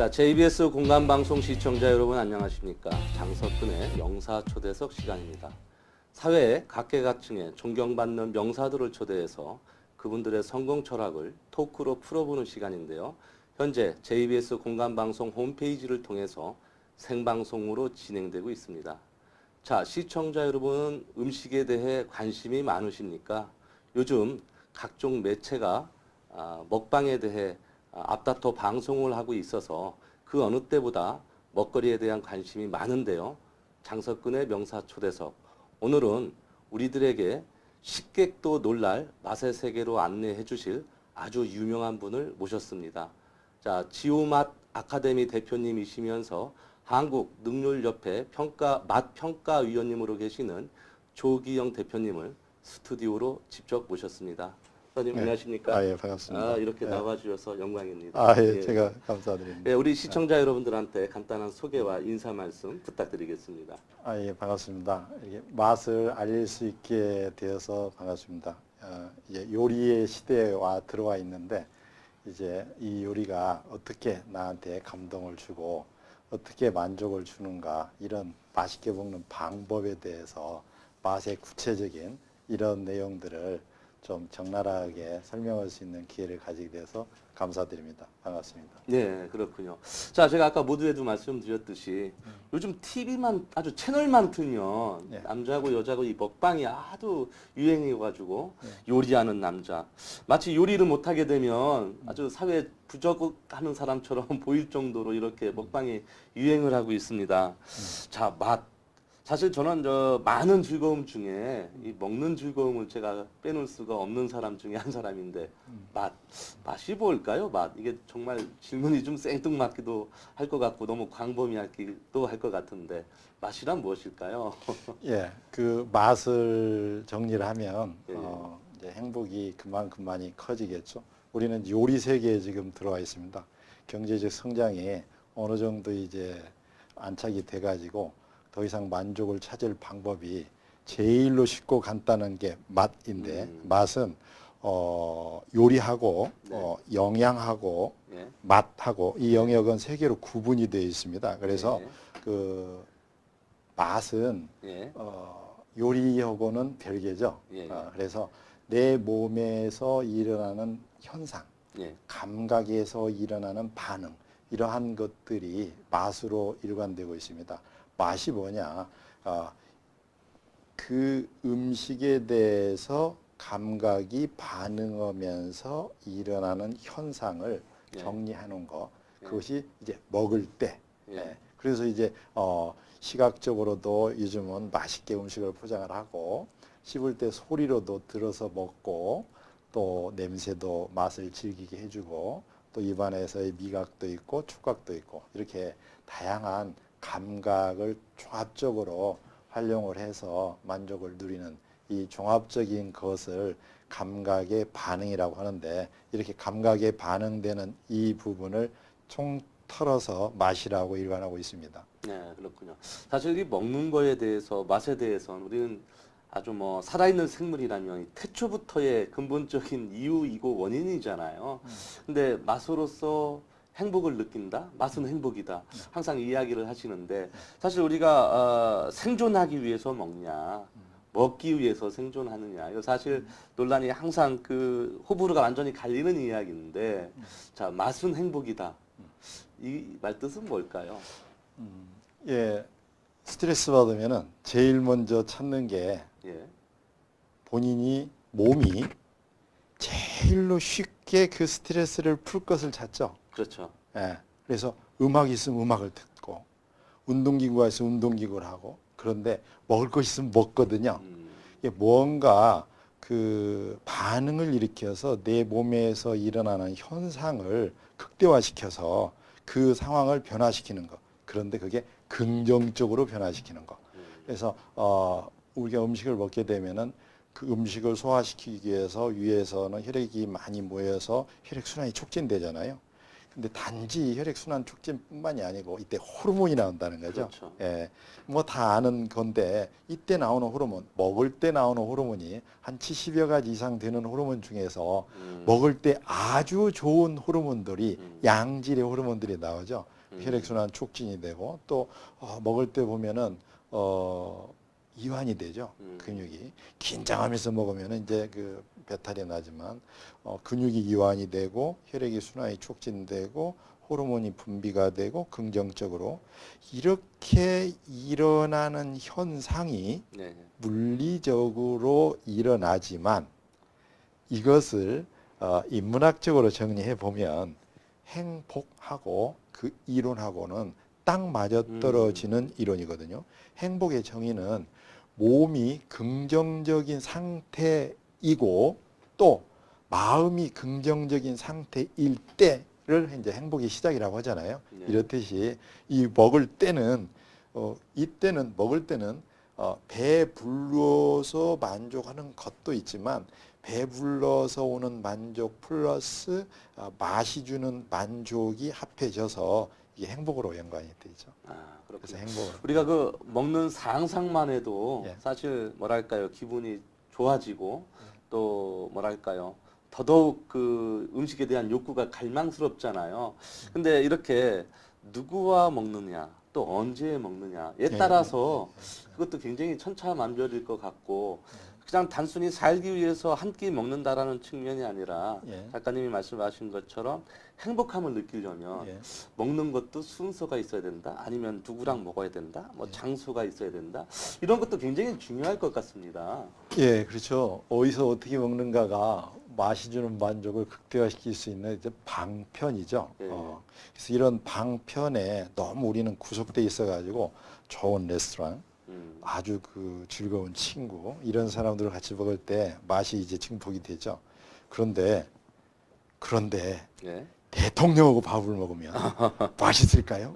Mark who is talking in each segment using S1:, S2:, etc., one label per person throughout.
S1: 자, JBS 공감방송 시청자 여러분 안녕하십니까? 장석근의 명사초대석 시간입니다. 사회의 각계각층에 존경받는 명사들을 초대해서 그분들의 성공 철학을 토크로 풀어보는 시간인데요. 현재 JBS 공감방송 홈페이지를 통해서 생방송으로 진행되고 있습니다. 자, 시청자 여러분은 음식에 대해 관심이 많으십니까? 요즘 각종 매체가 먹방에 대해 앞다퉈 방송을 하고 있어서 그 어느 때보다 먹거리에 대한 관심이 많은데요. 장석근의 명사초대석. 오늘은 우리들에게 식객도 놀랄 맛의 세계로 안내해 주실 아주 유명한 분을 모셨습니다. 자, 지오맛 아카데미 대표님이시면서 한국능률협회 맛평가위원님으로 계시는 조기영 대표님을 스튜디오로 직접 모셨습니다. 선생님 안녕하십니까?
S2: 예, 반갑습니다.
S1: 이렇게
S2: 예.
S1: 나와주셔서 영광입니다.
S2: 예, 제가 감사드립니다.
S1: 예, 우리 시청자 여러분들한테 간단한 소개와 인사 말씀 부탁드리겠습니다.
S2: 예, 반갑습니다. 이렇게 맛을 알릴 수 있게 되어서 반갑습니다. 이제 요리의 시대와 들어와 있는데 이제 이 요리가 어떻게 나한테 감동을 주고 어떻게 만족을 주는가 이런 맛있게 먹는 방법에 대해서 맛의 구체적인 이런 내용들을 좀 적나라하게 설명할 수 있는 기회를 가지게 돼서 감사드립니다. 반갑습니다.
S1: 네, 그렇군요. 자, 제가 아까 모두에도 말씀드렸듯이 요즘 TV만 아주 채널만 틀면
S2: 네.
S1: 남자고 여자고 이 먹방이 아주 유행해가지고
S2: 네.
S1: 요리하는 남자. 마치 요리를 못하게 되면 아주 사회 부적하는 사람처럼 보일 정도로 이렇게 먹방이 유행을 하고 있습니다. 자, 맛. 사실 저는 많은 즐거움 중에 이 먹는 즐거움을 제가 빼놓을 수가 없는 사람 중에 한 사람인데 맛이 뭘까요? 맛 이게 정말 질문이 좀 생뚱맞기도 할 것 같고 너무 광범위하기도 할 것 같은데 맛이란 무엇일까요?
S2: 예, 그 맛을 정리를 하면
S1: 예.
S2: 이제 행복이 그만큼 많이 커지겠죠. 우리는 요리 세계에 지금 들어와 있습니다. 경제적 성장이 어느 정도 이제 안착이 돼가지고 더 이상 만족을 찾을 방법이 제일로 쉽고 간단한 게 맛인데 맛은 요리하고
S1: 네.
S2: 영양하고
S1: 예.
S2: 맛하고 이 영역은 세 개로 구분이 되어 있습니다. 그래서
S1: 예.
S2: 그 맛은
S1: 예.
S2: 요리하고는 별개죠.
S1: 예.
S2: 그래서 내 몸에서 일어나는 현상,
S1: 예.
S2: 감각에서 일어나는 반응 이러한 것들이 맛으로 일관되고 있습니다. 맛이 뭐냐? 그 음식에 대해서 감각이 반응하면서 일어나는 현상을
S1: 예.
S2: 정리해 놓은 거.
S1: 예.
S2: 그것이 이제 먹을 때.
S1: 예.
S2: 예. 그래서 이제 시각적으로도 요즘은 맛있게 음식을 포장을 하고 씹을 때 소리로도 들어서 먹고 또 냄새도 맛을 즐기게 해주고 또 입안에서의 미각도 있고触각도 있고 이렇게 다양한 감각을 종합적으로 활용을 해서 만족을 누리는 이 종합적인 것을 감각의 반응이라고 하는데 이렇게 감각에 반응되는 이 부분을 통틀어서 맛이라고 일관하고 있습니다.
S1: 네, 그렇군요. 사실 이 먹는 거에 대해서 맛에 대해서는 우리는 아주 뭐 살아있는 생물이라면 이 태초부터의 근본적인 이유이고 원인이잖아요. 근데 맛으로서 행복을 느낀다? 맛은 행복이다. 항상 이야기를 하시는데 사실 우리가 생존하기 위해서 먹냐? 먹기 위해서 생존하느냐? 이거 사실 논란이 항상 그 호불호가 완전히 갈리는 이야기인데 자, 맛은 행복이다. 이 말뜻은 뭘까요?
S2: 예, 스트레스 받으면은 제일 먼저 찾는 게
S1: 예.
S2: 본인이 몸이 제일로 쉽게 그 스트레스를 풀 것을 찾죠.
S1: 그렇죠.
S2: 예, 그래서 음악이 있으면 음악을 듣고 운동기구가 있으면 운동기구를 하고 그런데 먹을 것 있으면 먹거든요. 이게 뭔가 그 반응을 일으켜서 내 몸에서 일어나는 현상을 극대화시켜서 그 상황을 변화시키는 것. 그런데 그게 긍정적으로 변화시키는 것. 그래서 우리가 음식을 먹게 되면은 그 음식을 소화시키기 위해서 위에서는 혈액이 많이 모여서 혈액순환이 촉진되잖아요. 근데 단지 혈액순환 촉진뿐만이 아니고 이때 호르몬이 나온다는 거죠.
S1: 그렇죠.
S2: 예, 뭐 다 아는 건데 이때 나오는 호르몬, 먹을 때 나오는 호르몬이 한 70여 가지 이상 되는 호르몬 중에서 먹을 때 아주 좋은 호르몬들이 양질의 호르몬들이 나오죠. 혈액순환 촉진이 되고 또 먹을 때 보면은 이완이 되죠. 근육이 긴장하면서 먹으면 이제 그 배탈이 나지만 근육이 이완이 되고 혈액이 순환이 촉진되고 호르몬이 분비가 되고 긍정적으로 이렇게 일어나는 현상이
S1: 네.
S2: 물리적으로 일어나지만 이것을 인문학적으로 정리해 보면 행복하고 그 이론하고는 딱 맞아떨어지는 이론이거든요. 행복의 정의는 몸이 긍정적인 상태이고 또 마음이 긍정적인 상태일 때를 이제 행복의 시작이라고 하잖아요.
S1: 네.
S2: 이렇듯이 이 먹을 때는 이때는 먹을 때는 배불러서 만족하는 것도 있지만 배불러서 오는 만족 플러스 맛이 주는 만족이 합해져서 이게 행복으로 연관이 되죠.
S1: 아,
S2: 그래서
S1: 그렇군요.
S2: 행복을
S1: 우리가 그 먹는 상상만 해도
S2: 예.
S1: 사실 뭐랄까요, 기분이 좋아지고 또 뭐랄까요, 더더욱 그 음식에 대한 욕구가 갈망스럽잖아요. 근데 이렇게 누구와 먹느냐, 또 언제 먹느냐에
S2: 예,
S1: 따라서 그것도 굉장히 천차만별일 것 같고 그냥 단순히 살기 위해서 한 끼 먹는다라는 측면이 아니라
S2: 예.
S1: 작가님이 말씀하신 것처럼 행복함을 느끼려면
S2: 예.
S1: 먹는 것도 순서가 있어야 된다. 아니면 누구랑 먹어야 된다. 뭐
S2: 예.
S1: 장소가 있어야 된다. 이런 것도 굉장히 중요할 것 같습니다.
S2: 예, 그렇죠. 어디서 어떻게 먹는가가 맛이 주는 만족을 극대화시킬 수 있는 이제 방편이죠.
S1: 예.
S2: 그래서 이런 방편에 너무 우리는 구속돼 있어가지고 좋은 레스토랑, 아주 그 즐거운 친구 이런 사람들을 같이 먹을 때 맛이 이제 증폭이 되죠. 그런데
S1: 예.
S2: 대통령하고 밥을 먹으면 맛있을까요?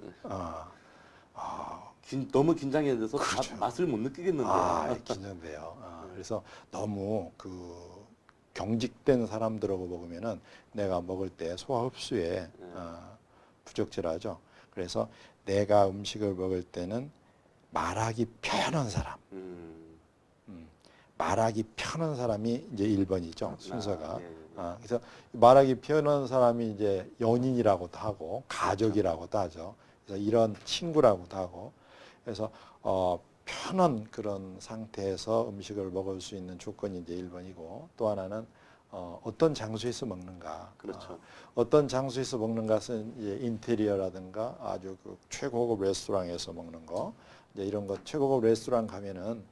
S1: 너무 긴장이 돼서
S2: 그렇죠.
S1: 맛을 못 느끼겠는데요.
S2: 긴장돼요. 그래서 너무 그 경직된 사람들하고 먹으면은 내가 먹을 때 소화 흡수에 부적절하죠. 그래서 내가 음식을 먹을 때는 말하기 편한 사람, 말하기 편한 사람이 이제 1번이죠. 순서가.
S1: 예.
S2: 그래서 말하기 편한 사람이 이제 연인이라고도 하고 가족이라고도 하죠. 그래서 이런 친구라고도 하고 그래서 편한 그런 상태에서 음식을 먹을 수 있는 조건이 이제 1번이고 또 하나는 어떤 장소에서 먹는가.
S1: 그렇죠.
S2: 어떤 장소에서 먹는 것은 이제 인테리어라든가 아주 그 최고급 레스토랑에서 먹는 거. 이제 이런 거 최고급 레스토랑 가면은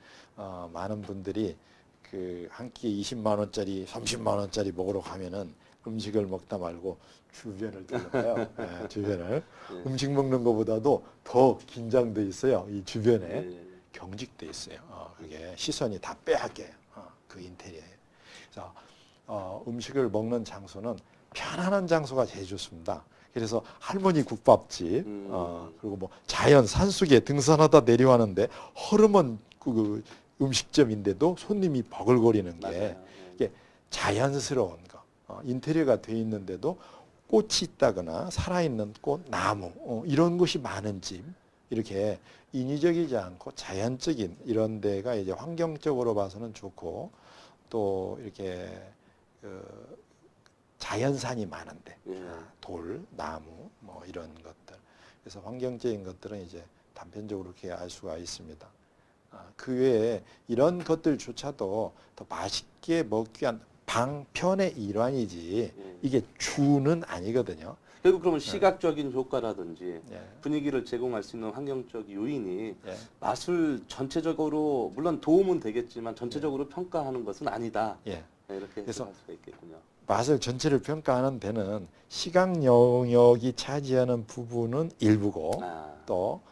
S2: 많은 분들이 그 한 끼에 20만 원짜리, 30만 원짜리 먹으러 가면은 음식을 먹다 말고 주변을 둘러봐요. 네, 주변을 음식 먹는 것보다도 더 긴장돼 있어요. 이 주변에 경직돼 있어요. 그게 시선이 다 빼앗겨요. 그 인테리어에. 그래서 음식을 먹는 장소는 편안한 장소가 제일 좋습니다. 그래서 할머니 국밥집, 그리고 뭐 자연 산속에 등산하다 내려가는데 허름한 그 음식점인데도 손님이 버글거리는 게 이게 자연스러운 거. 인테리어가 돼 있는데도 꽃이 있다거나 살아있는 꽃, 나무 이런 것이 많은 집. 이렇게 인위적이지 않고 자연적인 이런 데가 이제 환경적으로 봐서는 좋고 또 이렇게 자연산이 많은데 돌, 나무 뭐 이런 것들. 그래서 환경적인 것들은 이제 단편적으로 이렇게 알 수가 있습니다. 그 외에 이런 것들조차도 더 맛있게 먹기 위한 방편의 일환이지 이게 주는 아니거든요.
S1: 결국 그러면 시각적인 효과라든지
S2: 예.
S1: 분위기를 제공할 수 있는 환경적 요인이
S2: 예.
S1: 맛을 전체적으로 물론 도움은 되겠지만 전체적으로 평가하는 것은 아니다.
S2: 예.
S1: 네, 이렇게
S2: 그래서
S1: 할 수가 있겠군요.
S2: 맛을 전체를 평가하는 데는 시각 영역이 차지하는 부분은 일부고 또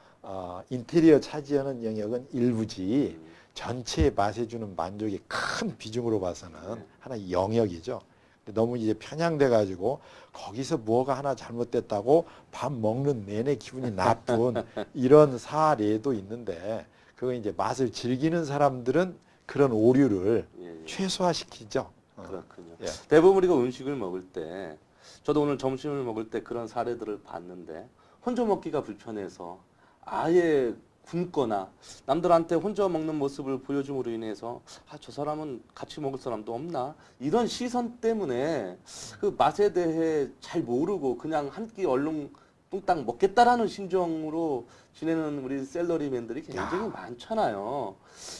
S2: 인테리어 차지하는 영역은 일부지 전체의 맛에 주는 만족이 큰 비중으로 봐서는 하나의 영역이죠. 근데 너무 이제 편향돼 가지고 거기서 뭐가 하나 잘못됐다고 밥 먹는 내내 기분이 나쁜 이런 사례도 있는데 그거 이제 맛을 즐기는 사람들은 그런 오류를 최소화시키죠.
S1: 그렇군요.
S2: 예.
S1: 대부분 우리가 음식을 먹을 때 저도 오늘 점심을 먹을 때 그런 사례들을 봤는데 혼자 먹기가 불편해서 아예 굶거나 남들한테 혼자 먹는 모습을 보여줌으로 인해서 아, 저 사람은 같이 먹을 사람도 없나? 이런 시선 때문에 그 맛에 대해 잘 모르고 그냥 한 끼 얼른 뚱땅 먹겠다라는 심정으로 지내는 우리 샐러리맨들이 굉장히 많잖아요.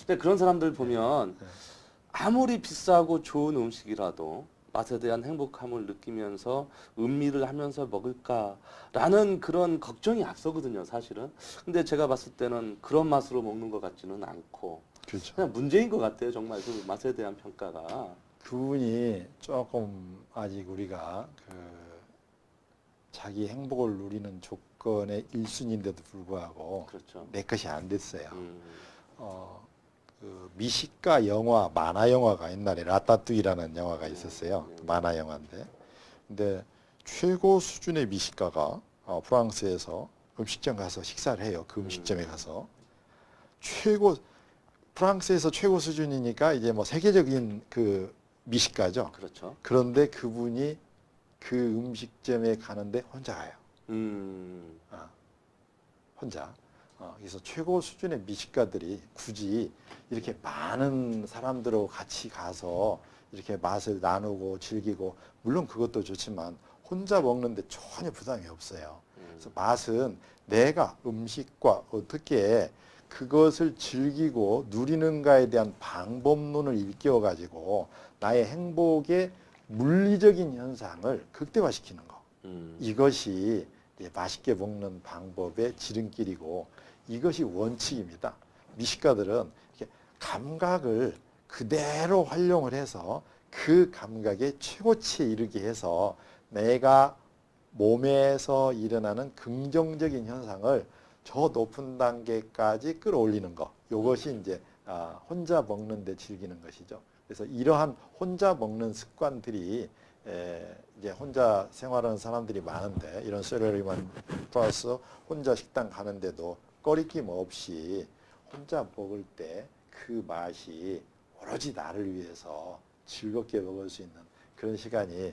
S1: 근데 그런 사람들 보면 아무리 비싸고 좋은 음식이라도 맛에 대한 행복함을 느끼면서 음미를 하면서 먹을까라는 그런 걱정이 앞서거든요, 사실은. 근데 제가 봤을 때는 그런 맛으로 먹는 것 같지는 않고
S2: 그렇죠.
S1: 그냥 문제인 것 같아요, 정말 그 맛에 대한 평가가.
S2: 그분이 조금 아직 우리가 그 자기 행복을 누리는 조건의 1순위인데도 불구하고
S1: 그렇죠.
S2: 내 것이 안 됐어요.
S1: 음,
S2: 그 미식가 영화, 만화 영화가 옛날에 라따뚜이라는 영화가 있었어요.
S1: 네.
S2: 만화 영화인데, 근데 최고 수준의 미식가가 프랑스에서 음식점 가서 식사를 해요. 그 음식점에 가서 최고 프랑스에서 최고 수준이니까 이제 뭐 세계적인 그 미식가죠.
S1: 그렇죠.
S2: 그런데 그분이 그 음식점에 가는데 혼자 가요. 아, 혼자. 그래서 최고 수준의 미식가들이 굳이 이렇게 많은 사람들하고 같이 가서 이렇게 맛을 나누고 즐기고, 물론 그것도 좋지만 혼자 먹는데 전혀 부담이 없어요. 그래서 맛은 내가 음식과 어떻게 그것을 즐기고 누리는가에 대한 방법론을 일깨워 가지고 나의 행복의 물리적인 현상을 극대화시키는 거. 이것이 이제 맛있게 먹는 방법의 지름길이고, 이것이 원칙입니다. 미식가들은 이렇게 감각을 그대로 활용을 해서 그 감각의 최고치에 이르게 해서 내가 몸에서 일어나는 긍정적인 현상을 저 높은 단계까지 끌어올리는 것. 이것이 이제 혼자 먹는 데 즐기는 것이죠. 그래서 이러한 혼자 먹는 습관들이 이제 혼자 생활하는 사람들이 많은데, 이런 샐러리만 플러스 혼자 식당 가는데도 꺼리낌 없이 혼자 먹을 때 그 맛이 오로지 나를 위해서 즐겁게 먹을 수 있는 그런 시간이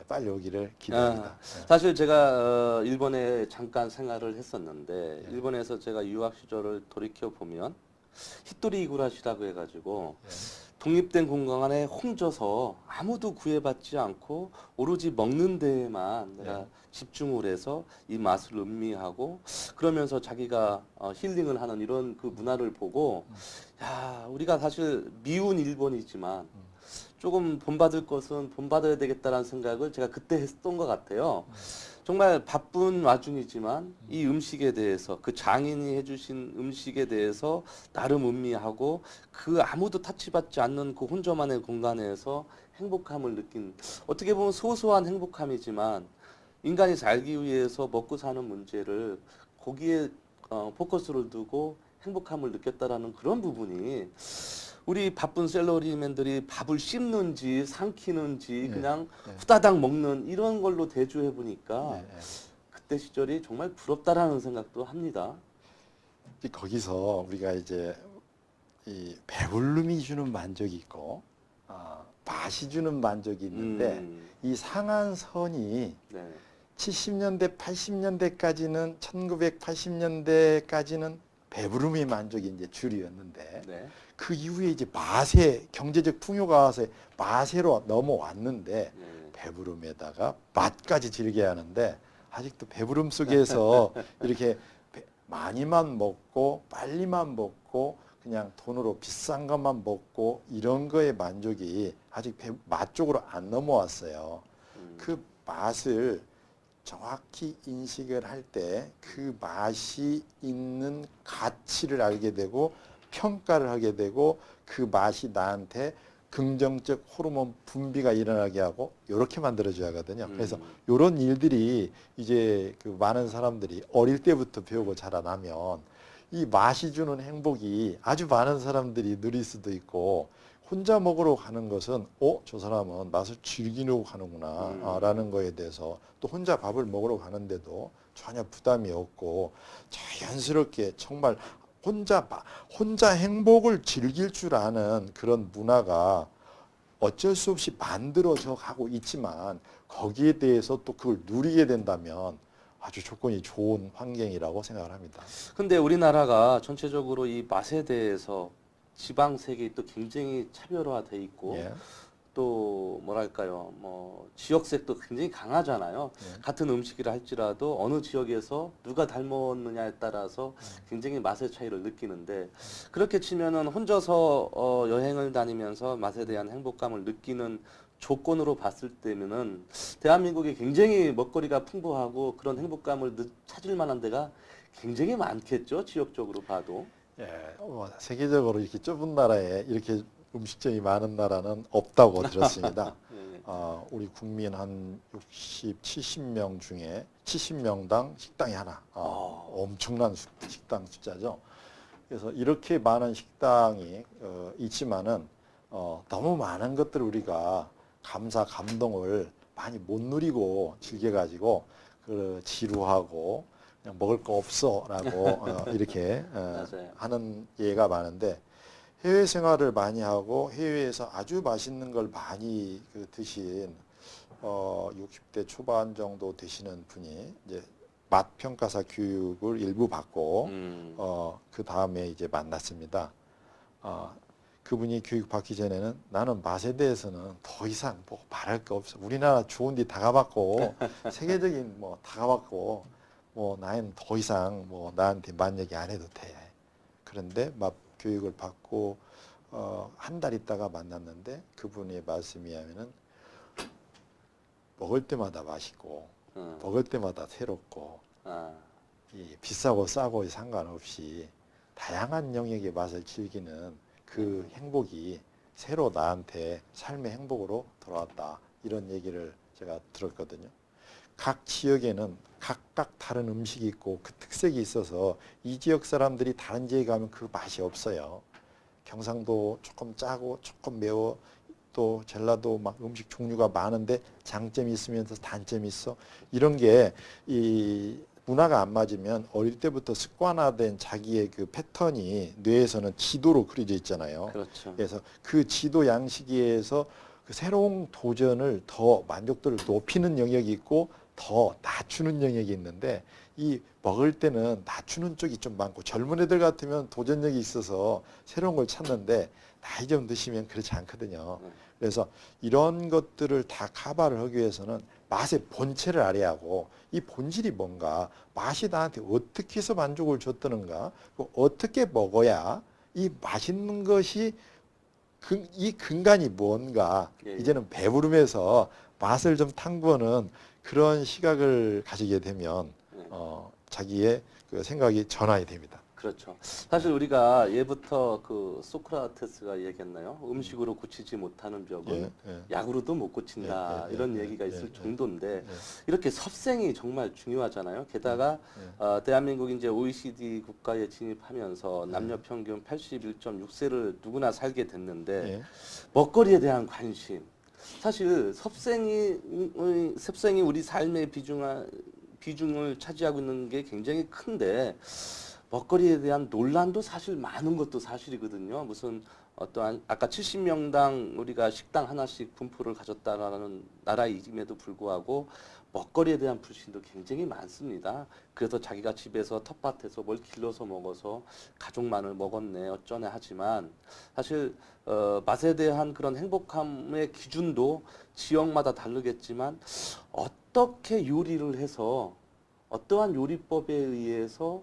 S2: 빨리 오기를 기대합니다.
S1: 사실 제가 일본에 잠깐 생활을 했었는데 일본에서 제가 유학 시절을 돌이켜 보면 히토리 이구라시라고 해가지고 독립된 공간에 혼자서 아무도 구애받지 않고 오로지 먹는 데에만 내가 집중을 해서 이 맛을 음미하고 그러면서 자기가 힐링을 하는 이런 그 문화를 보고 야, 우리가 사실 미운 일본이지만 조금 본받을 것은 본받아야 되겠다라는 생각을 제가 그때 했던 것 같아요. 정말 바쁜 와중이지만 이 음식에 대해서 그 장인이 해주신 음식에 대해서 나름 음미하고 그 아무도 타치받지 않는 그 혼자만의 공간에서 행복함을 느낀 어떻게 보면 소소한 행복함이지만 인간이 살기 위해서 먹고 사는 문제를 거기에 포커스를 두고 행복함을 느꼈다라는 그런 부분이 우리 바쁜 샐러리맨들이 밥을 씹는지 삼키는지 그냥 후다닥 먹는 이런 걸로 대조해 보니까 그때 시절이 정말 부럽다라는 생각도 합니다.
S2: 거기서 우리가 이제 이 배불름이 주는 만족이 있고 맛이 주는 만족이 있는데 이 상한선이
S1: 네.
S2: 70년대, 80년대까지는 1980년대까지는 배부름의 만족이 이제 주류였는데
S1: 네.
S2: 그 이후에 이제 맛의 경제적 풍요가 와서 맛으로 넘어왔는데
S1: 네.
S2: 배부름에다가 맛까지 즐겨야 하는데 아직도 배부름 속에서 이렇게 많이만 먹고 빨리만 먹고 그냥 돈으로 비싼 것만 먹고 이런 거에 만족이 아직 맛 쪽으로 안 넘어왔어요. 그 맛을 정확히 인식을 할 때 그 맛이 있는 가치를 알게 되고 평가를 하게 되고 그 맛이 나한테 긍정적 호르몬 분비가 일어나게 하고 이렇게 만들어줘야 하거든요. 그래서 이런 일들이 이제 그 많은 사람들이 어릴 때부터 배우고 자라나면 이 맛이 주는 행복이 아주 많은 사람들이 누릴 수도 있고, 혼자 먹으러 가는 것은 저 사람은 맛을 즐기려고 가는구나 라는 거에 대해서, 또 혼자 밥을 먹으러 가는데도 전혀 부담이 없고 자연스럽게 정말 혼자 행복을 즐길 줄 아는 그런 문화가 어쩔 수 없이 만들어져 가고 있지만, 거기에 대해서 또 그걸 누리게 된다면 아주 조건이 좋은 환경이라고 생각을 합니다.
S1: 근데 우리나라가 전체적으로 이 맛에 대해서 지방색이 또 굉장히 차별화돼 있고
S2: 예.
S1: 또 뭐랄까요, 뭐 지역색도 굉장히 강하잖아요.
S2: 예.
S1: 같은 음식이라 할지라도 어느 지역에서 누가 닮았느냐에 따라서 굉장히 맛의 차이를 느끼는데 그렇게 치면은 혼자서 여행을 다니면서 맛에 대한 행복감을 느끼는 조건으로 봤을 때면은 대한민국이 굉장히 먹거리가 풍부하고 그런 행복감을 찾을 만한 데가 굉장히 많겠죠, 지역적으로 봐도.
S2: 예, 세계적으로 이렇게 좁은 나라에 이렇게 음식점이 많은 나라는 없다고 들었습니다.
S1: 예.
S2: 우리 국민 한 60, 70명 중에 70명당 식당이 하나. 엄청난 식당 숫자죠. 그래서 이렇게 많은 식당이 있지만은 너무 많은 것들을 우리가 감사, 감동을 많이 못 누리고 즐겨가지고 지루하고 그냥 먹을 거 없어라고 이렇게
S1: 맞아요.
S2: 하는 예가 많은데 해외 생활을 많이 하고 해외에서 아주 맛있는 걸 많이 드신 60대 초반 정도 되시는 분이 이제 맛 평가사 교육을 일부 받고 그 다음에 이제 만났습니다. 그분이 교육 받기 전에는 나는 맛에 대해서는 더 이상 뭐 말할 거 없어. 우리나라 좋은 데 다 가봤고 세계적인 뭐 다 가봤고 뭐 나는 더 이상 뭐 나한테 맛 얘기 안 해도 돼. 그런데 맛 교육을 받고 한 달 있다가 만났는데 그분의 말씀이 하면은 먹을 때마다 맛있고 먹을 때마다 새롭고 비싸고 싸고 상관없이 다양한 영역의 맛을 즐기는 그 행복이 새로 나한테 삶의 행복으로 돌아왔다. 이런 얘기를 제가 들었거든요. 각 지역에는 각각 다른 음식이 있고 그 특색이 있어서 이 지역 사람들이 다른 지역에 가면 그 맛이 없어요. 경상도 조금 짜고 조금 매워 또 전라도 막 음식 종류가 많은데 장점이 있으면서 단점이 있어. 이런 게 이 문화가 안 맞으면 어릴 때부터 습관화된 자기의 그 패턴이 뇌에서는 지도로 그려져 있잖아요.
S1: 그렇죠.
S2: 그래서 그 지도 양식에서 그 새로운 도전을 더 만족도를 높이는 영역이 있고 더 낮추는 영역이 있는데 이 먹을 때는 낮추는 쪽이 좀 많고 젊은 애들 같으면 도전력이 있어서 새로운 걸 찾는데 나이 좀 드시면 그렇지 않거든요. 그래서 이런 것들을 다 커버를 하기 위해서는 맛의 본체를 알아야 하고 이 본질이 뭔가 맛이 나한테 어떻게 해서 만족을 줬다는가 어떻게 먹어야 이 맛있는 것이 이 근간이 뭔가 이제는 배부름에서 맛을 좀 탐구하는 그런 시각을 가지게 되면 자기의 그 생각이 전환이 됩니다.
S1: 그렇죠. 사실 우리가 예부터 그 소크라테스가 얘기했나요? 음식으로 고치지 못하는 벽은 약으로도 못 고친다. 이런 얘기가 있을 정도인데 이렇게 섭생이 정말 중요하잖아요. 게다가 대한민국이 이제 OECD 국가에 진입하면서 남녀 평균 81.6세를 누구나 살게 됐는데 먹거리에 대한 관심. 사실 섭생이 우리 삶의 비중을 차지하고 있는 게 굉장히 큰데 먹거리에 대한 논란도 사실 많은 것도 사실이거든요. 무슨 어떠한 아까 70명당 우리가 식당 하나씩 분포를 가졌다라는 나라임에도 불구하고 먹거리에 대한 불신도 굉장히 많습니다. 그래서 자기가 집에서 텃밭에서 뭘 길러서 먹어서 가족만을 먹었네 어쩌네 하지만 사실 맛에 대한 그런 행복함의 기준도 지역마다 다르겠지만 어떻게 요리를 해서 어떠한 요리법에 의해서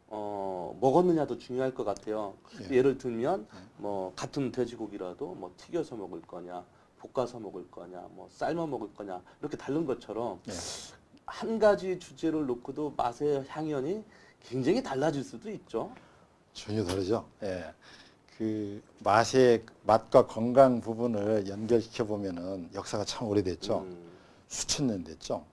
S1: 먹었느냐도 중요할 것 같아요. 예를 들면 뭐 같은 돼지고기라도 뭐 튀겨서 먹을 거냐, 볶아서 먹을 거냐, 뭐 삶아 먹을 거냐 이렇게 다른 것처럼 한 가지 주제를 놓고도 맛의 향연이 굉장히 달라질 수도 있죠.
S2: 전혀 다르죠. 예. 그 맛과 건강 부분을 연결시켜 보면은 역사가 참 오래됐죠. 수천 년 됐죠.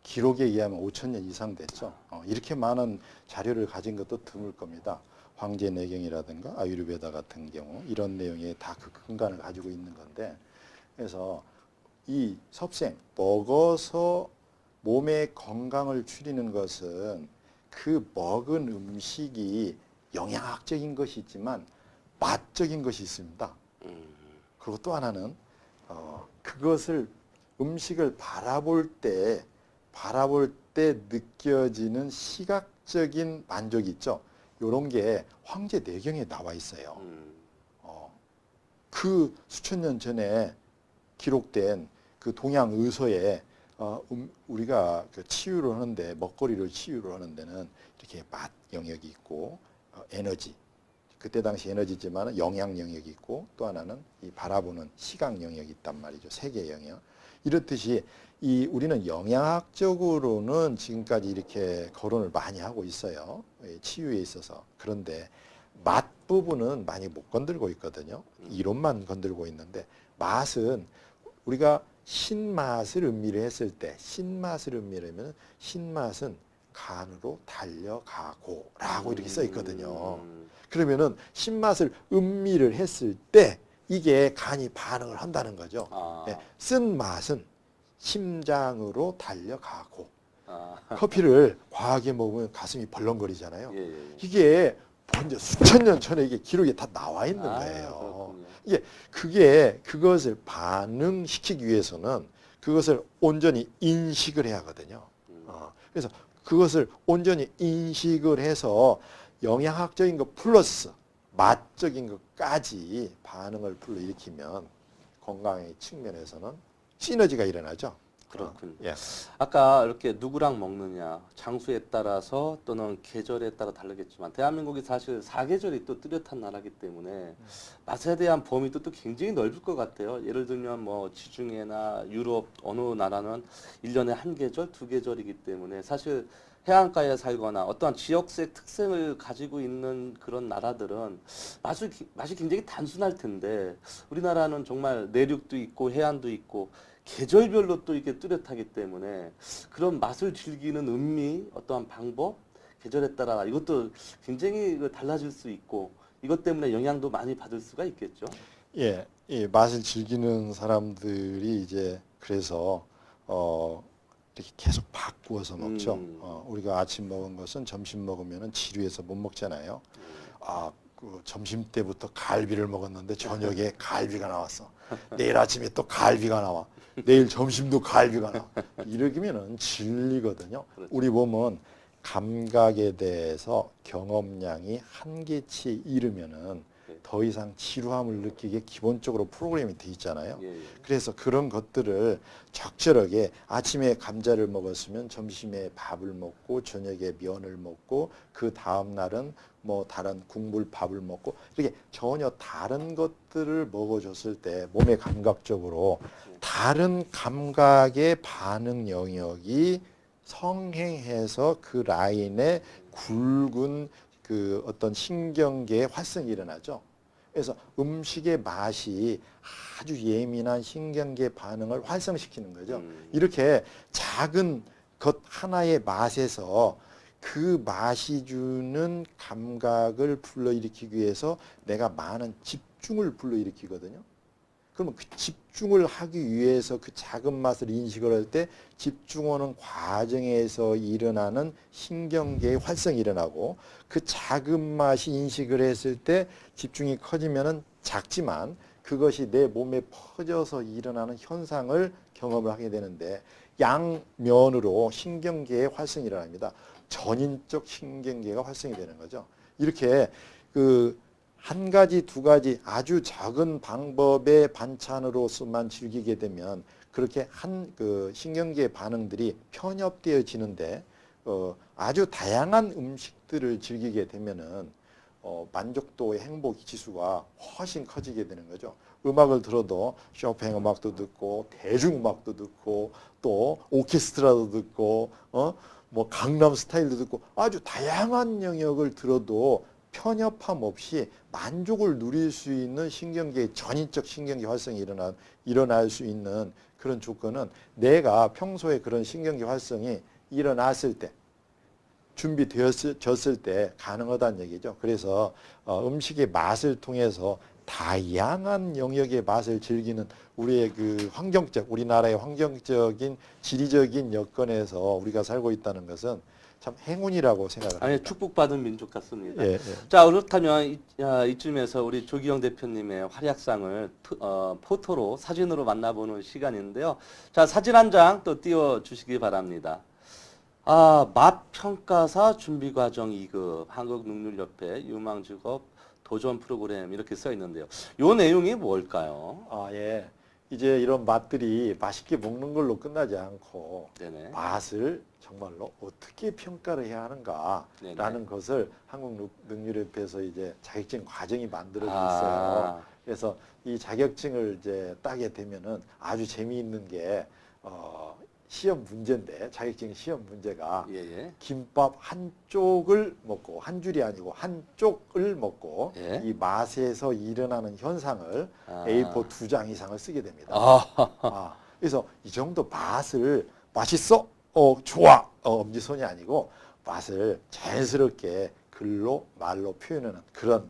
S2: 기록에 의하면 5,000년 이상 됐죠. 이렇게 많은 자료를 가진 것도 드물 겁니다. 황제 내경이라든가 아유르베다 같은 경우 이런 내용에 다 그 근간을 가지고 있는 건데 그래서 이 섭생 먹어서 몸의 건강을 추리는 것은 그 먹은 음식이 영양학적인 것이 있지만 맛적인 것이 있습니다. 그리고 또 하나는 그것을 음식을 바라볼 때 느껴지는 시각적인 만족이 있죠. 이런 게 황제 내경에 나와 있어요. 그 수천 년 전에 기록된 그 동양 의서에 우리가 그 치유를 하는데 먹거리를 치유를 하는 데는 이렇게 맛 영역이 있고 에너지 그때 당시 에너지지만 영양 영역이 있고 또 하나는 이 바라보는 시각 영역이 있단 말이죠. 세 개의 영역. 이렇듯이 우리는 영양학적으로는 지금까지 이렇게 거론을 많이 하고 있어요. 치유에 있어서. 그런데 맛 부분은 많이 못 건들고 있거든요. 이론만 건들고 있는데 맛은 우리가 신맛을 음미를 했을 때 신맛을 음미하면 신맛은 간으로 달려가고 라고 이렇게 써 있거든요. 그러면은 신맛을 음미를 했을 때 이게 간이 반응을 한다는 거죠. 네, 쓴 맛은 심장으로 달려가고 커피를 과하게 먹으면 가슴이 벌렁거리잖아요. 이게 먼저 수천 년 전에 이게 기록이 다 나와 있는 거예요. 그것을 반응시키기 위해서는 그것을 온전히 인식을 해야 하거든요. 그래서 그것을 온전히 인식을 해서 영양학적인 것 플러스 맛적인 것까지 반응을 불러일으키면 건강의 측면에서는 시너지가 일어나죠.
S1: 그렇군요.
S2: 예.
S1: 아까 이렇게 누구랑 먹느냐, 장소에 따라서 또는 계절에 따라 다르겠지만 대한민국이 사실 사계절이 또 뚜렷한 나라이기 때문에 맛에 대한 범위도 또 굉장히 넓을 것 같아요. 예를 들면 뭐 지중해나 유럽 어느 나라는 1년에 한 계절, 두 계절이기 때문에 사실 해안가에 살거나 어떠한 지역색 특성을 가지고 있는 그런 나라들은 맛이 굉장히 단순할 텐데 우리나라는 정말 내륙도 있고 해안도 있고 계절별로 또 이게 뚜렷하기 때문에 그런 맛을 즐기는 음미, 어떠한 방법, 계절에 따라 이것도 굉장히 달라질 수 있고 이것 때문에 영향도 많이 받을 수가 있겠죠.
S2: 예, 이 맛을 즐기는 사람들이 이제 그래서 이렇게 계속 바꾸어서 먹죠. 우리가 아침 먹은 것은 점심 먹으면 지루해서 못 먹잖아요. 그 점심 때부터 갈비를 먹었는데 저녁에 갈비가 나왔어. 내일 아침에 또 갈비가 나와. 내일 점심도 갈비가 나와. 이러면은 질리거든요. 우리 몸은 감각에 대해서 경험량이 한계치에 이르면은 더 이상 지루함을 느끼게 기본적으로 프로그램이 돼 있잖아요. 그래서 그런 것들을 적절하게 아침에 감자를 먹었으면 점심에 밥을 먹고 저녁에 면을 먹고 그 다음 날은 뭐 다른 국물 밥을 먹고 이렇게 전혀 다른 것들을 먹어줬을 때 몸의 감각적으로 다른 감각의 반응 영역이 성행해서 그 라인에 굵은 그 어떤 신경계의 활성이 일어나죠. 그래서 음식의 맛이 아주 예민한 신경계 반응을 활성시키는 거죠. 이렇게 작은 것 하나의 맛에서 그 맛이 주는 감각을 불러일으키기 위해서 내가 많은 집중을 불러일으키거든요. 그러면 그 집중을 하기 위해서 그 작은 맛을 인식을 할 때 집중하는 과정에서 일어나는 신경계의 활성이 일어나고 그 작은 맛이 인식을 했을 때 집중이 커지면은 작지만 그것이 내 몸에 퍼져서 일어나는 현상을 경험을 하게 되는데 양면으로 신경계의 활성이 일어납니다. 전인적 신경계가 활성이 되는 거죠. 이렇게 한 가지, 두 가지 아주 작은 방법의 반찬으로서만 즐기게 되면 그렇게 신경계의 반응들이 편협되어지는데 아주 다양한 음식들을 즐기게 되면은 만족도의 행복 지수가 훨씬 커지게 되는 거죠. 음악을 들어도 쇼팽 음악도 듣고 대중음악도 듣고 또 오케스트라도 듣고 뭐 강남 스타일도 듣고 아주 다양한 영역을 들어도 편협함 없이 만족을 누릴 수 있는 신경계의 전인적 신경계 활성이 일어날 수 있는 그런 조건은 내가 평소에 그런 신경계 활성이 일어났을 때 준비되었을 때 가능하다는 얘기죠. 그래서 음식의 맛을 통해서 다양한 영역의 맛을 즐기는 우리의 우리나라의 환경적인 지리적인 여건에서 우리가 살고 있다는 것은 참 행운이라고 생각을
S1: 아니
S2: 합니다.
S1: 축복받은 민족 같습니다.
S2: 예, 예.
S1: 자 그렇다면 이쯤에서 우리 조기영 대표님의 활약상을 포토로 사진으로 만나보는 시간인데요. 자 사진 한 장 또 띄워주시기 바랍니다. 맛 평가사 준비 과정 2급 한국능률협회 유망직업 도전 프로그램 이렇게 써 있는데요. 요 내용이 뭘까요?
S2: 예. 이제 이런 맛들이 맛있게 먹는 걸로 끝나지 않고
S1: 네네.
S2: 맛을 정말로 어떻게 평가를 해야 하는가라는
S1: 네네.
S2: 것을 한국능률협회에서 이제 자격증 과정이 만들어져
S1: 아.
S2: 있어요. 그래서 이 자격증을 이제 따게 되면은 아주 재미있는 게 시험 문제인데 자격증 시험 문제가
S1: 예예.
S2: 김밥 한쪽을 먹고 한 줄이 아니고 한쪽을 먹고
S1: 예.
S2: 이 맛에서 일어나는 현상을
S1: 아.
S2: A4 두 장 이상을 쓰게 됩니다.
S1: 아.
S2: 그래서 이 정도 맛을 맛있어? 좋아. 엄지손이 아니고 맛을 자연스럽게 글로 말로 표현하는 그런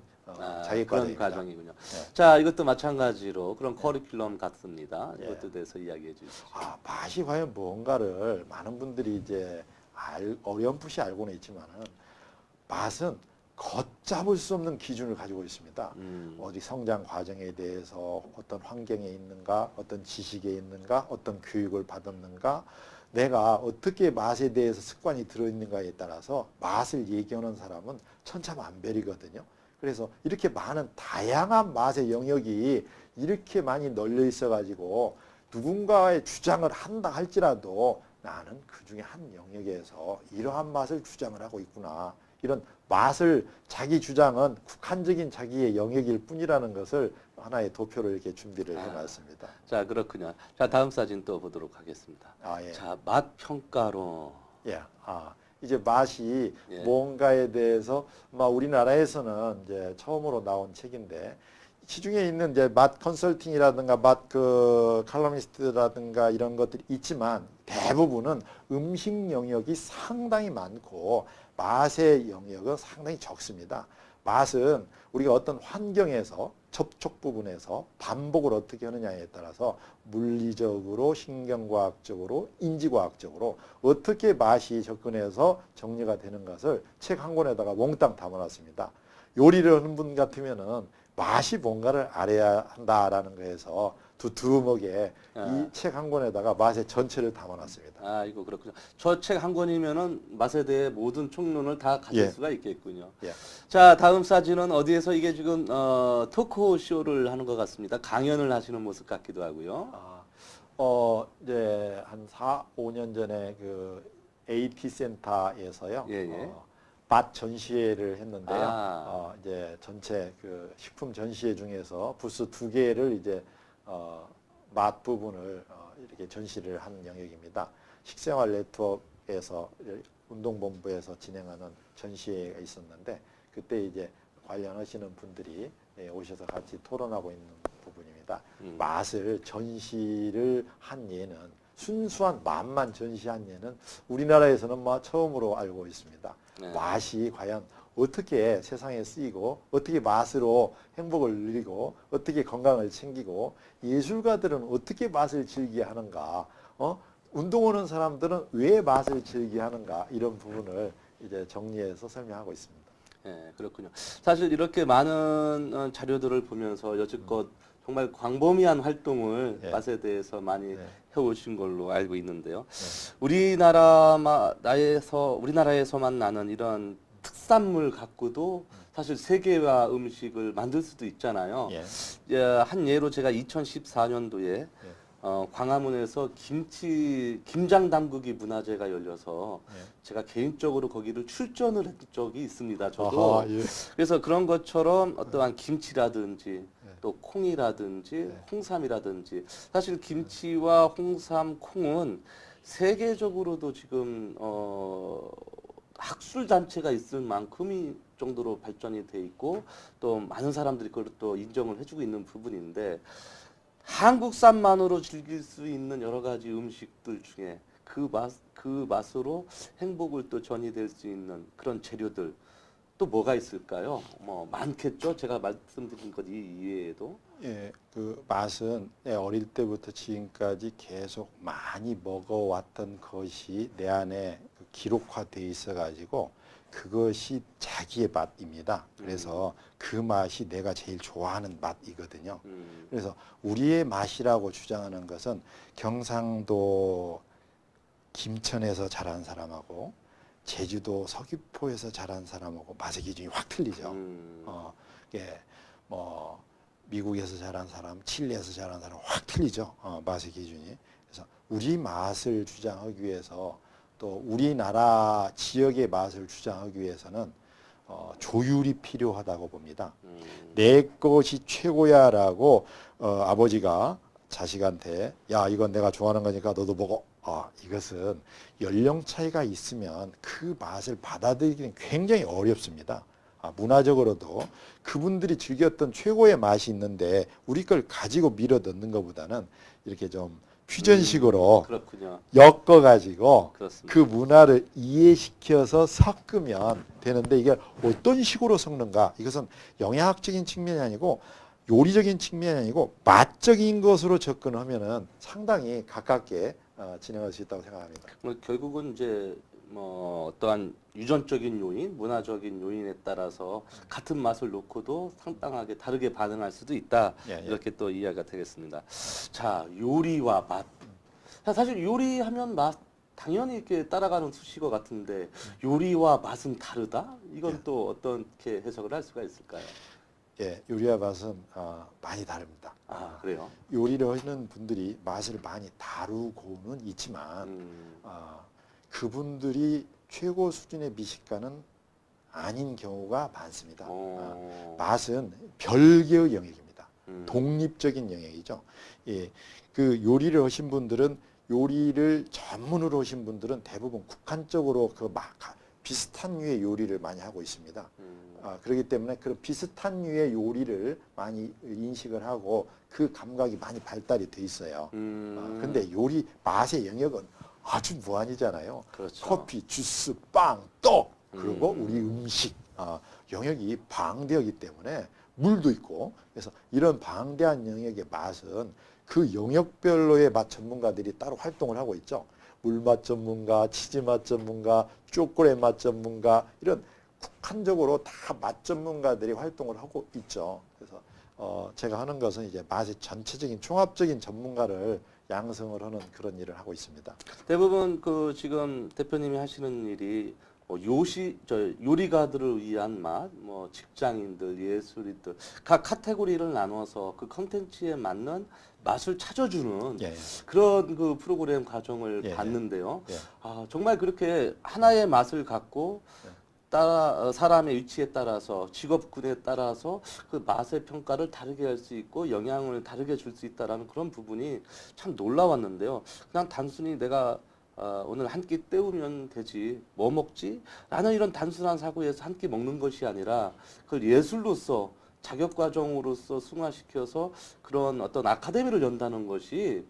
S2: 자기
S1: 그런
S2: 과정입니다.
S1: 과정이군요.
S2: 네.
S1: 자, 이것도 마찬가지로 그런 커리큘럼 같습니다.
S2: 예.
S1: 이것도 대해서 이야기해 주시죠.
S2: 맛이 과연 뭔가를 많은 분들이 이제 어렴풋이 알고는 있지만은 맛은 걷잡을 수 없는 기준을 가지고 있습니다. 어디 성장 과정에 대해서 어떤 환경에 있는가, 어떤 지식에 있는가, 어떤 교육을 받았는가, 내가 어떻게 맛에 대해서 습관이 들어있는가에 따라서 맛을 얘기하는 사람은 천차만별이거든요. 그래서 이렇게 많은 다양한 맛의 영역이 이렇게 많이 널려 있어 가지고 누군가의 주장을 한다 할지라도 나는 그 중에 한 영역에서 이러한 맛을 주장을 하고 있구나. 이런 맛을 자기 주장은 국한적인 자기의 영역일 뿐이라는 것을 하나의 도표로 이렇게 준비를 해놨습니다.
S1: 자, 그렇군요. 자, 다음 사진 또 보도록 하겠습니다.
S2: 예.
S1: 자, 맛 평가로.
S2: 예. 이제 맛이
S1: 예.
S2: 뭔가에 대해서 우리나라에서는 이제 처음으로 나온 책인데 시중에 있는 이제 맛 컨설팅이라든가 맛 칼럼니스트라든가 이런 것들이 있지만 대부분은 음식 영역이 상당히 많고 맛의 영역은 상당히 적습니다. 맛은 우리가 어떤 환경에서 접촉 부분에서 반복을 어떻게 하느냐에 따라서 물리적으로, 신경과학적으로, 인지과학적으로 어떻게 맛이 접근해서 정리가 되는 것을 책 한 권에다가 몽땅 담아놨습니다. 요리를 하는 분 같으면은 맛이 뭔가를 알아야 한다라는 거에서 두툼하게 이 책 한 권에다가 맛의 전체를 담아놨습니다.
S1: 이거 그렇군요. 저 책 한 권이면은 맛에 대해 모든 총론을 다 가질
S2: 예.
S1: 수가 있겠군요.
S2: 예.
S1: 자, 다음 사진은 어디에서 이게 지금 토크쇼를 하는 것 같습니다. 강연을 하시는 모습 같기도 하고요.
S2: 이제 한 4, 5년 전에 그 AT 센터에서요.
S1: 예.
S2: 맛 전시회를 했는데요. 이제 전체 그 식품 전시회 중에서 부스 2개를 이제 맛 부분을 이렇게 전시를 한 영역입니다. 식생활 네트워크에서 운동본부에서 진행하는 전시회가 있었는데 그때 이제 관련하시는 분들이 오셔서 같이 토론하고 있는 부분입니다. 맛을 전시를 한 예는 순수한 맛만 전시한 예는 우리나라에서는 처음으로 알고 있습니다.
S1: 네.
S2: 맛이 과연 어떻게 세상에 쓰이고 어떻게 맛으로 행복을 누리고 어떻게 건강을 챙기고 예술가들은 어떻게 맛을 즐기게 하는가 운동하는 사람들은 왜 맛을 즐기게 하는가 이런 부분을 이제 정리해서 설명하고 있습니다.
S1: 네, 그렇군요. 사실 이렇게 많은 자료들을 보면서 여지껏 정말 광범위한 활동을
S2: 예.
S1: 맛에 대해서 많이
S2: 네.
S1: 해오신 걸로 알고 있는데요.
S2: 네.
S1: 우리나라에서만 나는 이런 특산물 갖고도 사실 세계화 음식을 만들 수도 있잖아요.
S2: 예.
S1: 한 예로 제가 2014년도에 광화문에서 김장 담그기 문화제가 열려서 제가 개인적으로 거기를 출전을 한 적이 있습니다. 저도.
S2: 예.
S1: 그래서 그런 것처럼 어떠한 김치라든지 또 콩이라든지 홍삼이라든지 사실 김치와 홍삼, 콩은 세계적으로도 지금 학술 단체가 있을 만큼이 정도로 발전이 돼 있고 또 많은 사람들이 그걸 또 인정을 해주고 있는 부분인데 한국산만으로 즐길 수 있는 여러 가지 음식들 중에 그 맛으로 행복을 또 전이될 수 있는 그런 재료들 또 뭐가 있을까요? 많겠죠. 제가 말씀드린 것 이외에도.
S2: 예, 그 맛은 어릴 때부터 지금까지 계속 많이 먹어왔던 것이 내 안에 그 기록화되어 있어가지고 그것이 자기의 맛입니다. 그래서 그 맛이 내가 제일 좋아하는 맛이거든요. 그래서 우리의 맛이라고 주장하는 것은 경상도 김천에서 자란 사람하고 제주도 서귀포에서 자란 사람하고 맛의 기준이 확 틀리죠. 이게 뭐 미국에서 자란 사람, 칠레에서 자란 사람 확 틀리죠. 맛의 기준이. 그래서 우리 맛을 주장하기 위해서 또 우리나라 지역의 맛을 주장하기 위해서는 조율이 필요하다고 봅니다. 내 것이 최고야라고 아버지가 자식한테 야 이건 내가 좋아하는 거니까 너도 먹어. 이것은 연령 차이가 있으면 그 맛을 받아들이기는 굉장히 어렵습니다. 문화적으로도 그분들이 즐겼던 최고의 맛이 있는데 우리 걸 가지고 밀어 넣는 것보다는 이렇게 좀 퓨전식으로
S1: 그렇군요.
S2: 엮어가지고
S1: 그렇습니다.
S2: 그 문화를 이해시켜서 섞으면 되는데 이게 어떤 식으로 섞는가? 이것은 영양학적인 측면이 아니고 요리적인 측면이 아니고 맛적인 것으로 접근하면은 상당히 가깝게 진행할 수 있다고 생각합니다.
S1: 결국은 이제 뭐 어떠한 유전적인 요인, 문화적인 요인에 따라서 같은 맛을 놓고도 상당하게 다르게 반응할 수도 있다.
S2: 예.
S1: 이렇게 또 이해가 되겠습니다. 자, 요리와 맛. 자, 사실 요리하면 맛 당연히 이렇게 따라가는 수식어 같은데 요리와 맛은 다르다? 이건 또 어떻게 해석을 할 수가 있을까요?
S2: 예, 요리와 맛은 많이 다릅니다.
S1: 그래요?
S2: 요리를 하시는 분들이 맛을 많이 다루고는 있지만 그분들이 최고 수준의 미식가는 아닌 경우가 많습니다. 맛은 별개의 영역입니다. 독립적인 영역이죠. 예, 그 요리를 하신 분들은 요리를 전문으로 하신 분들은 대부분 국한적으로 비슷한 류의 요리를 많이 하고 있습니다. 그렇기 때문에 그런 비슷한 류의 요리를 많이 인식을 하고 그 감각이 많이 발달이 돼 있어요. 근데 요리 맛의 영역은 아주 무한이잖아요.
S1: 그렇죠.
S2: 커피, 주스, 빵, 떡 그리고 우리 음식 영역이 방대하기 때문에 물도 있고 그래서 이런 방대한 영역의 맛은 그 영역별로의 맛 전문가들이 따로 활동을 하고 있죠. 물맛 전문가, 치즈맛 전문가, 초콜릿 맛 전문가 이런 국한적으로 다 맛 전문가들이 활동을 하고 있죠. 그래서 제가 하는 것은 이제 맛의 전체적인 종합적인 전문가를 양성을 하는 그런 일을 하고 있습니다.
S1: 대부분 그 지금 대표님이 하시는 일이 요리가들을 위한 맛, 뭐 직장인들, 예술인들 각 카테고리를 나눠서 그 컨텐츠에 맞는 맛을 찾아주는
S2: 예.
S1: 그런 그 프로그램 과정을
S2: 예.
S1: 봤는데요.
S2: 예.
S1: 정말 그렇게 하나의 맛을 갖고 사람의 위치에 따라서 직업군에 따라서 그 맛의 평가를 다르게 할 수 있고 영향을 다르게 줄 수 있다라는 그런 부분이 참 놀라웠는데요. 그냥 단순히 내가 오늘 한 끼 때우면 되지 뭐 먹지? 라는 이런 단순한 사고에서 한 끼 먹는 것이 아니라 그걸 예술로서 자격과정으로서 승화시켜서 그런 어떤 아카데미를 연다는 것이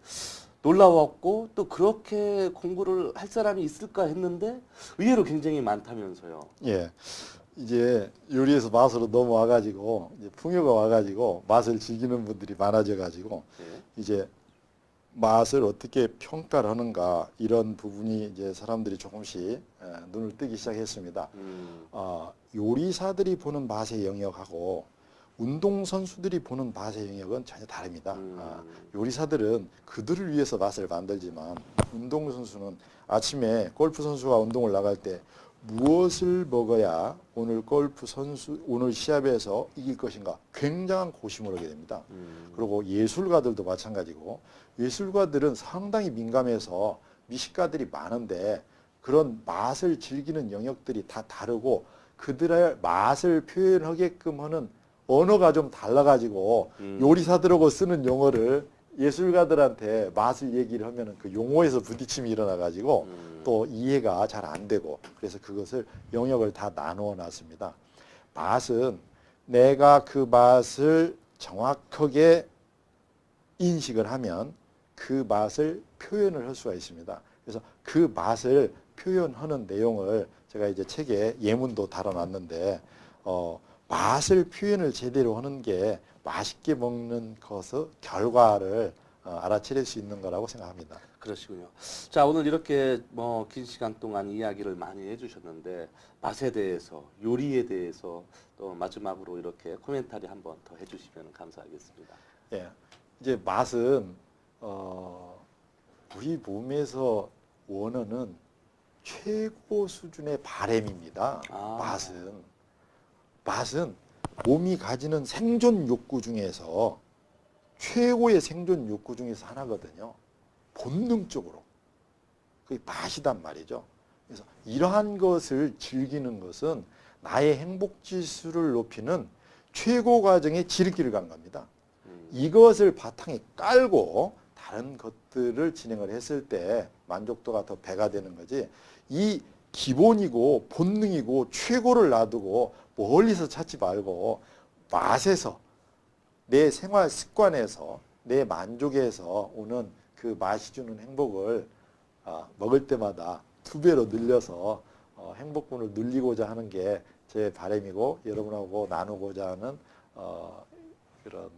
S1: 놀라웠고 또 그렇게 공부를 할 사람이 있을까 했는데 의외로 굉장히 많다면서요.
S2: 예. 이제 요리에서 맛으로 넘어와가지고 이제 풍요가 와가지고 맛을 즐기는 분들이 많아져가지고 이제 맛을 어떻게 평가를 하는가 이런 부분이 이제 사람들이 조금씩 눈을 뜨기 시작했습니다. 요리사들이 보는 맛의 영역하고 운동선수들이 보는 맛의 영역은 전혀 다릅니다. 요리사들은 그들을 위해서 맛을 만들지만 운동선수는 아침에 골프 선수가 운동을 나갈 때 무엇을 먹어야 오늘 시합에서 이길 것인가 굉장한 고심을 하게 됩니다. 그리고 예술가들도 마찬가지고 예술가들은 상당히 민감해서 미식가들이 많은데 그런 맛을 즐기는 영역들이 다 다르고 그들의 맛을 표현하게끔 하는 언어가 좀 달라가지고 요리사들하고 쓰는 용어를 예술가들한테 맛을 얘기를 하면은 그 용어에서 부딪힘이 일어나가지고 또 이해가 잘 안 되고 그래서 그것을 영역을 다 나누어 놨습니다. 맛은 내가 그 맛을 정확하게 인식을 하면 그 맛을 표현을 할 수가 있습니다. 그래서 그 맛을 표현하는 내용을 제가 이제 책에 예문도 달아놨는데 맛을 표현을 제대로 하는 게 맛있게 먹는 것의 결과를 알아차릴 수 있는 거라고 생각합니다.
S1: 그러시군요. 자, 오늘 이렇게 뭐 긴 시간 동안 이야기를 많이 해주셨는데 맛에 대해서, 요리에 대해서 또 마지막으로 이렇게 코멘터리 한번 더 해주시면 감사하겠습니다.
S2: 예, 이제 맛은 우리 몸에서 원하는 최고 수준의 바램입니다.
S1: 아.
S2: 맛은 몸이 가지는 생존 욕구 중에서 최고의 생존 욕구 중에서 하나거든요. 본능적으로. 그게 맛이단 말이죠. 그래서 이러한 것을 즐기는 것은 나의 행복 지수를 높이는 최고 과정의 지름길을 간 겁니다. 이것을 바탕에 깔고 다른 것들을 진행을 했을 때 만족도가 더 배가 되는 거지. 이 기본이고 본능이고 최고를 놔두고 멀리서 찾지 말고 맛에서 내 생활 습관에서 내 만족에서 오는 그 맛이 주는 행복을 먹을 때마다 2배로 늘려서 행복분을 늘리고자 하는 게 제 바람이고 여러분하고 나누고자 하는 그런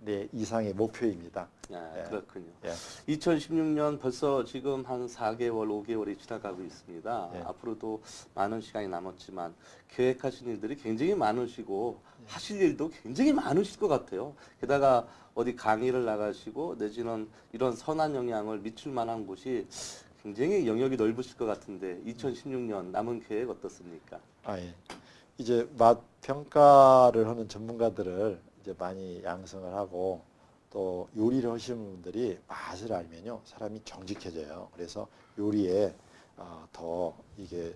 S2: 내 이상의 목표입니다.
S1: 아, 그렇군요.
S2: 예.
S1: 2016년 벌써 지금 한 4개월, 5개월이 지나가고 있습니다.
S2: 예.
S1: 앞으로도 많은 시간이 남았지만 계획하신 일들이 굉장히 많으시고 하실 일도 굉장히 많으실 것 같아요. 게다가 어디 강의를 나가시고 내지는 이런 선한 영향을 미칠 만한 곳이 굉장히 영역이 넓으실 것 같은데 2016년 남은 계획 어떻습니까?
S2: 예. 이제 맛 평가를 하는 전문가들을 이제 많이 양성을 하고 또 요리를 하시는 분들이 맛을 알면요 사람이 정직해져요. 그래서 요리에 더 이게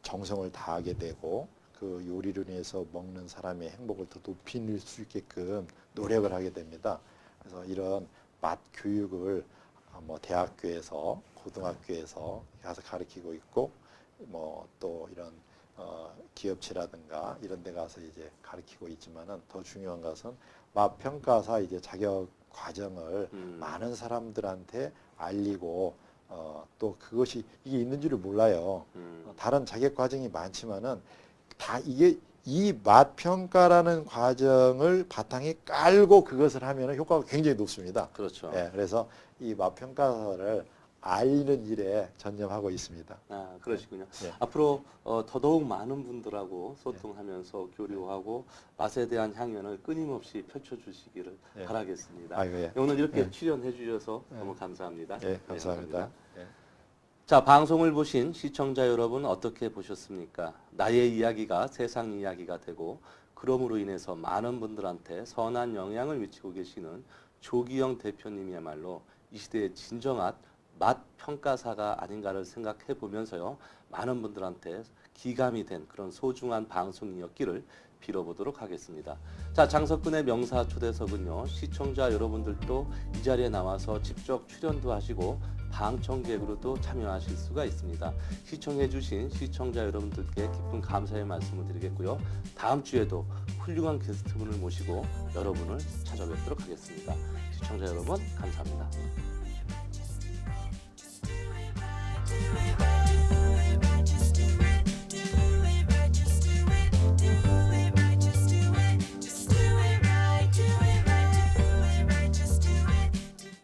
S2: 정성을 다하게 되고 그 요리를 인해서 먹는 사람의 행복을 더 높일 수 있게끔 노력을 하게 됩니다. 그래서 이런 맛 교육을 뭐 대학교에서 고등학교에서 가서 가르치고 있고 뭐 또 이런 기업체라든가 이런 데 가서 이제 가르치고 있지만은 더 중요한 것은 맛 평가사 이제 자격 과정을 많은 사람들한테 알리고 또 그것이 이게 있는 줄을 몰라요. 다른 자격 과정이 많지만은 다 이게 이 맛 평가라는 과정을 바탕에 깔고 그것을 하면은 효과가 굉장히 높습니다.
S1: 그렇죠.
S2: 예, 그래서 이 맛 평가사를 알리는 일에 전념하고 있습니다.
S1: 아, 그러시군요.
S2: 예.
S1: 앞으로 더더욱 많은 분들하고 소통하면서 교류하고 맛에 대한 향연을 끊임없이 펼쳐주시기를
S2: 예.
S1: 바라겠습니다.
S2: 아이고, 예.
S1: 오늘 이렇게
S2: 예.
S1: 출연해 주셔서 너무 감사합니다.
S2: 예, 감사합니다.
S1: 감사합니다.
S2: 예.
S1: 자, 방송을 보신 시청자 여러분 어떻게 보셨습니까? 나의 이야기가 세상 이야기가 되고 그럼으로 인해서 많은 분들한테 선한 영향을 미치고 계시는 조기영 대표님이야말로 이 시대의 진정한 맛 평가사가 아닌가를 생각해 보면서요. 많은 분들한테 기감이 된 그런 소중한 방송이었기를 빌어보도록 하겠습니다. 자, 장석근의 명사 초대석은요. 시청자 여러분들도 이 자리에 나와서 직접 출연도 하시고 방청객으로도 참여하실 수가 있습니다. 시청해 주신 시청자 여러분들께 깊은 감사의 말씀을 드리겠고요. 다음 주에도 훌륭한 게스트분을 모시고 여러분을 찾아뵙도록 하겠습니다. 시청자 여러분 감사합니다.